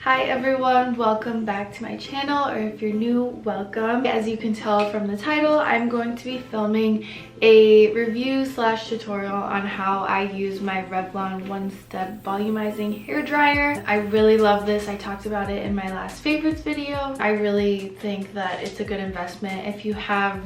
Hi everyone, welcome back to my channel, or if you're new, welcome. As you can tell from the title, I'm going to be filming a review slash tutorial on how I use my Revlon One-Step Volumizing Hair Dryer. I really love this. I talked about it in my last favorites video. I really think that it's a good investment if you have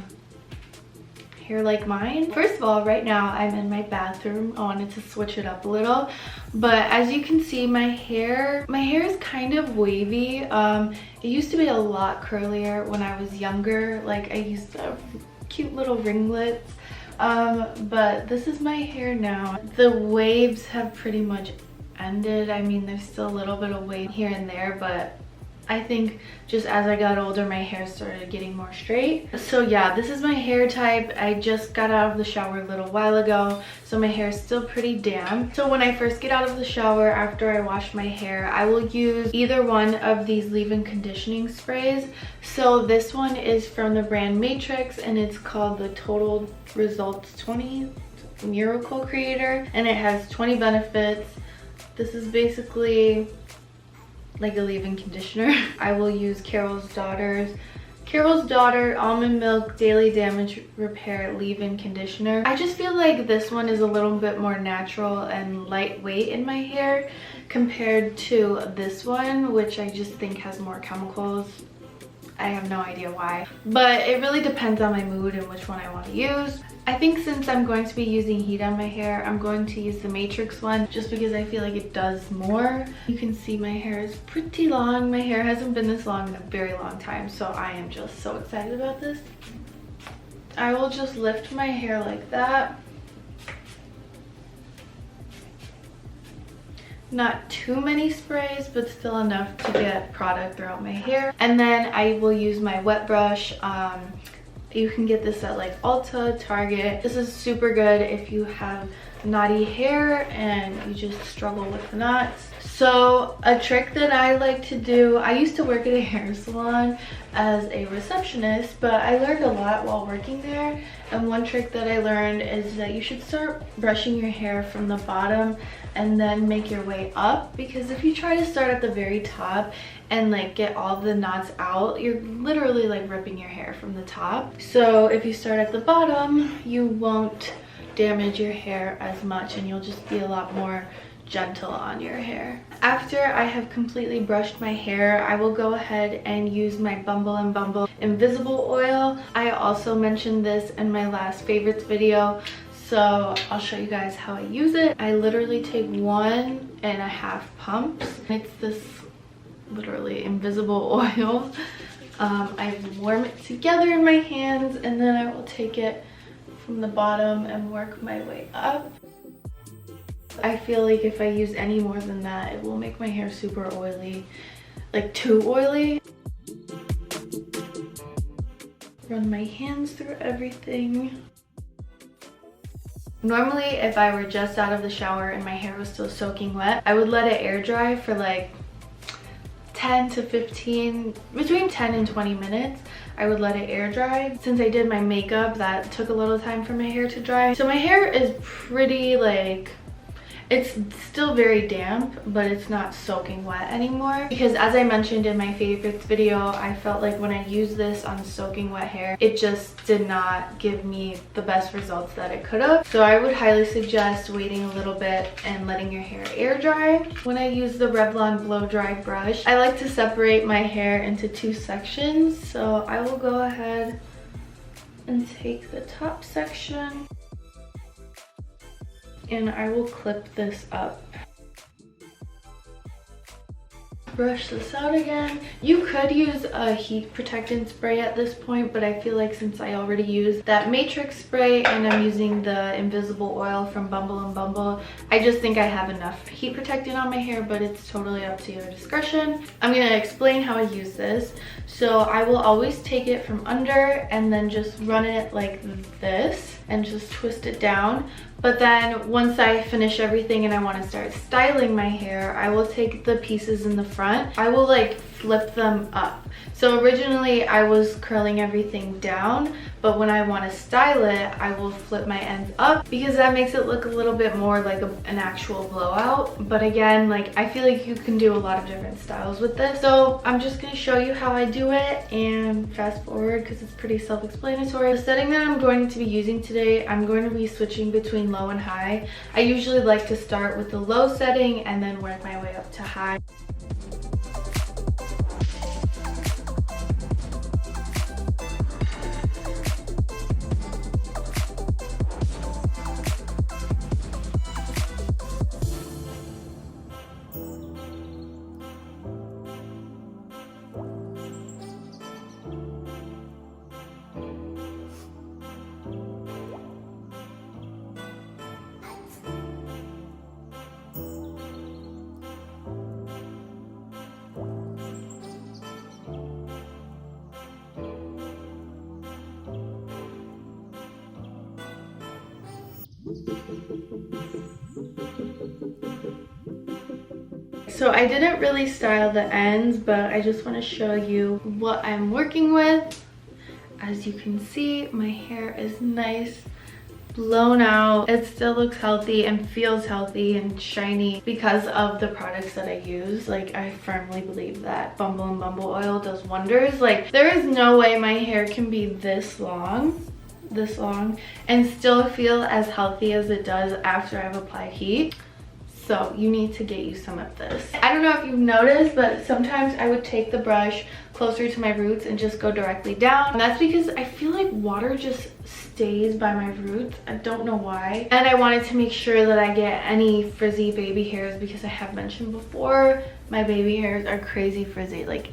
hair like mine. First of all, right now I'm in my bathroom. I wanted to switch it up a little, but as you can see, my hair is kind of wavy. It used to be a lot curlier when I was younger. Like, I used to have cute little ringlets, but this is my hair now. The waves have pretty much ended. I mean, there's still a little bit of wave here and there, but I think just as I got older, my hair started getting more straight. So yeah, this is my hair type. I just got out of the shower a little while ago, so my hair is still pretty damp. So when I first get out of the shower, after I wash my hair, I will use either one of these leave-in conditioning sprays. So this one is from the brand Matrix, and it's called the Total Results 20 Miracle Creator, and it has 20 benefits. This is basically like a leave-in conditioner. I will use Carol's Daughter Almond Milk Daily Damage Repair Leave-In Conditioner. I just feel like this one is a little bit more natural and lightweight in my hair compared to this one, which I just think has more chemicals. I have no idea why, but it really depends on my mood and which one I want to use. I think since I'm going to be using heat on my hair, I'm going to use the Matrix one just because I feel like it does more. You can see my hair is pretty long. My hair hasn't been this long in a very long time, so I am just so excited about this. I will just lift my hair like that. Not too many sprays, but still enough to get product throughout my hair. And then I will use my wet brush. You can get this at like Ulta, Target. This is super good if you have knotty hair and you just struggle with the knots. So a trick that I like to do, I used to work at a hair salon as a receptionist, but I learned a lot while working there. And one trick that I learned is that you should start brushing your hair from the bottom and then make your way up, because if you try to start at the very top and like get all the knots out, you're literally like ripping your hair from the top. So if you start at the bottom, you won't damage your hair as much and you'll just be a lot more gentle on your hair. After I have completely brushed my hair, I will go ahead and use my Bumble and Bumble Invisible Oil. I also mentioned this in my last favorites video, so I'll show you guys how I use it. I literally take 1.5 pumps. It's this literally invisible oil. I warm it together in my hands, and then I will take it from the bottom and work my way up. I feel like if I use any more than that, it will make my hair super oily, like too oily. Run my hands through everything. Normally, if I were just out of the shower and my hair was still soaking wet, I would let it air dry for like 10 to 15, between 10 and 20 minutes. I would let it air dry. Since I did my makeup, that took a little time for my hair to dry. So my hair is pretty like, it's still very damp, but it's not soaking wet anymore. Because as I mentioned in my favorites video, I felt like when I used this on soaking wet hair, it just did not give me the best results that it could have. So I would highly suggest waiting a little bit and letting your hair air dry. When I use the Revlon Blow Dry brush, I like to separate my hair into 2 sections. So I will go ahead and take the top section, and I will clip this up. Brush this out again. You could use a heat protectant spray at this point, but I feel like since I already used that Matrix spray and I'm using the invisible oil from Bumble and Bumble, I just think I have enough heat protectant on my hair, but it's totally up to your discretion. I'm gonna explain how I use this. So I will always take it from under and then just run it like this and just twist it down. But then once I finish everything and I want to start styling my hair, I will take the pieces in the front. I will like flip them up. So originally I was curling everything down, but when I want to style it, I will flip my ends up because that makes it look a little bit more like an actual blowout. But again, like I feel like you can do a lot of different styles with this. So I'm just going to show you how I do it and fast forward because it's pretty self-explanatory. The setting that I'm going to be using today, I'm going to be switching between low and high. I usually like to start with the low setting and then work my way up to high. So I didn't really style the ends, but I just want to show you what I'm working with. As you can see, my hair is nice, blown out. It still looks healthy and feels healthy and shiny because of the products that I use. Like, I firmly believe that Bumble and Bumble oil does wonders. Like, there is no way my hair can be this long and still feel as healthy as it does after I've applied heat. So you need to get you some of this. I don't know if you've noticed, but sometimes I would take the brush closer to my roots and just go directly down. And that's because I feel like water just stays by my roots. I don't know why. And I wanted to make sure that I get any frizzy baby hairs because I have mentioned before, my baby hairs are crazy frizzy. Like,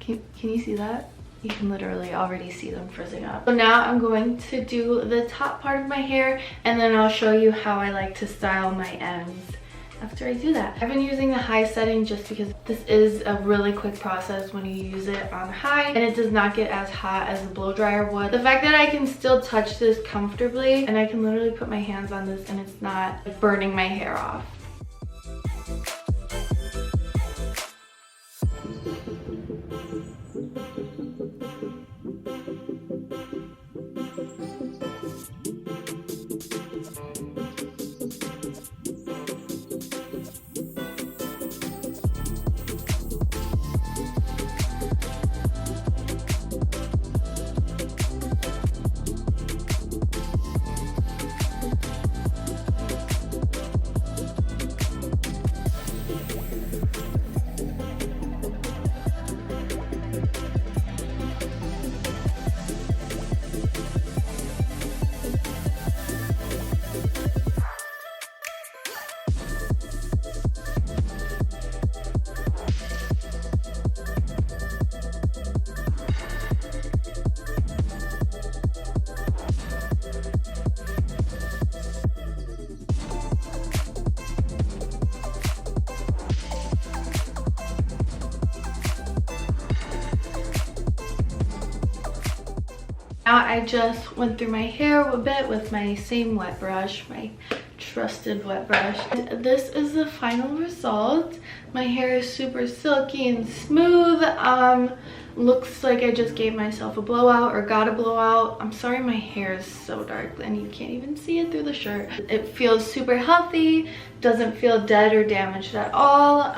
can you see that? You can literally already see them frizzing up. So now I'm going to do the top part of my hair and then I'll show you how I like to style my ends after I do that. I've been using the high setting just because this is a really quick process when you use it on high and it does not get as hot as the blow dryer would. The fact that I can still touch this comfortably and I can literally put my hands on this and it's not burning my hair off. Now I just went through my hair a bit with my same wet brush, my trusted wet brush. And this is the final result. My hair is super silky and smooth. Looks like I just gave myself a blowout or got a blowout. I'm sorry my hair is so dark and you can't even see it through the shirt. It feels super healthy, doesn't feel dead or damaged at all.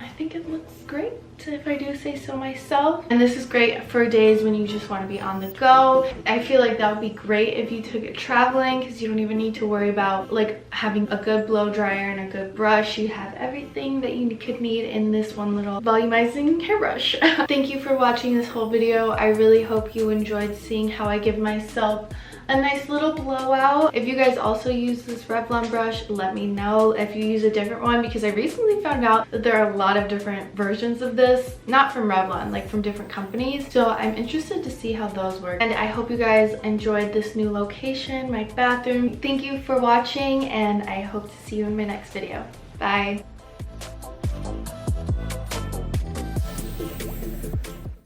I think it looks great, if I do say so myself. And this is great for days when you just want to be on the go. I feel like that would be great if you took it traveling because you don't even need to worry about like having a good blow dryer and a good brush. You have everything that you could need in this one little volumizing hairbrush. Thank you for watching this whole video. I really hope you enjoyed seeing how I give myself a nice little blowout. If you guys also use this Revlon brush, let me know if you use a different one because I recently found out that there are a lot of different versions of this, not from Revlon, like from different companies. So I'm interested to see how those work. And I hope you guys enjoyed this new location, my bathroom. Thank you for watching and I hope to see you in my next video. Bye.